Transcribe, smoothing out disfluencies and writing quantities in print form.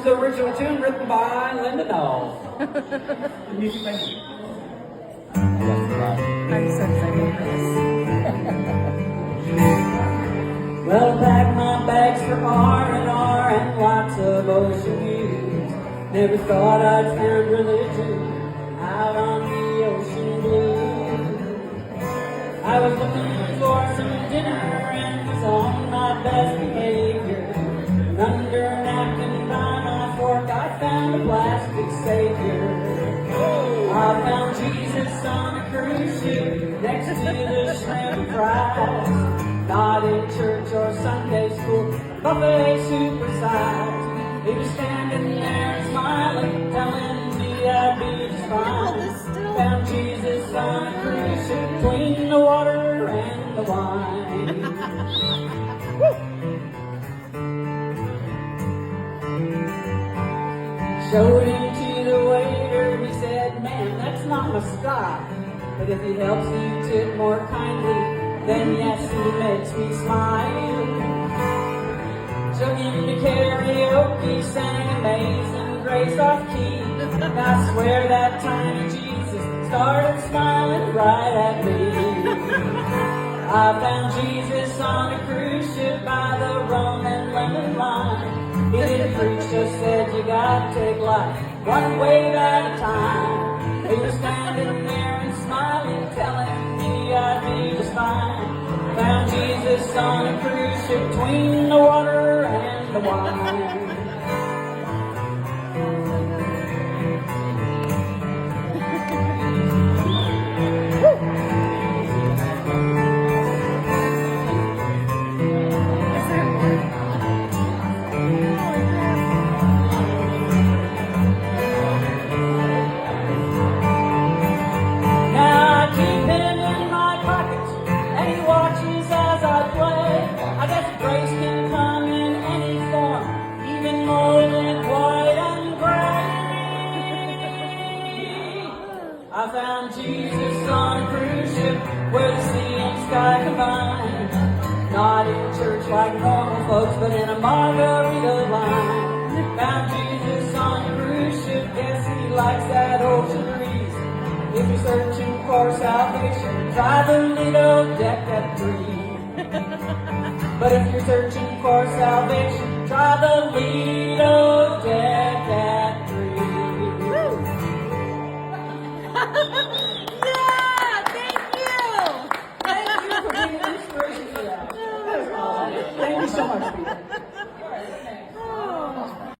is the original tune written by Linda Null. Music by me. I'm so excited for this. Well, pack my bags for R&R and lots of ocean views. Never thought I'd found religion out on the ocean blue. I was looking for some dinner and was on my best behavior. And under a napkin by my fork I found a plastic savior. I found Jesus on a cruise ship next to the shrimp fries. Not in church or Sunday school, buffet supersized. He was standing there smiling, telling me I'd be just fine. Found Jesus on a cruise ship between the water and the wine. Showed him to the waiter, he said, "Man, that's not my style. But if he helps you tip more kindly, then yes, he makes me smile." Took him to karaoke, sang Amazing Grace off key. And I swear that tiny Jesus started smiling right at me. I found Jesus on a cruise ship by the rum and lemon line. He didn't preach, just said you gotta take life one wave at a time. He was standing there and smiling, telling me I'd be just fine. Found Jesus on a cruise ship between the water and the wine. I found Jesus on a cruise ship where the sea and sky combine. Not in church like normal folks, but in a margarita line. Found Jesus on a cruise ship, guess he likes that ocean breeze. If you're searching for salvation, try the Lido deck at 3. But if you're searching for salvation, try the Lido deck at 3. Yeah, thank you. Thank you for being an inspiration for that. That was awesome. Thank you so much, Peter.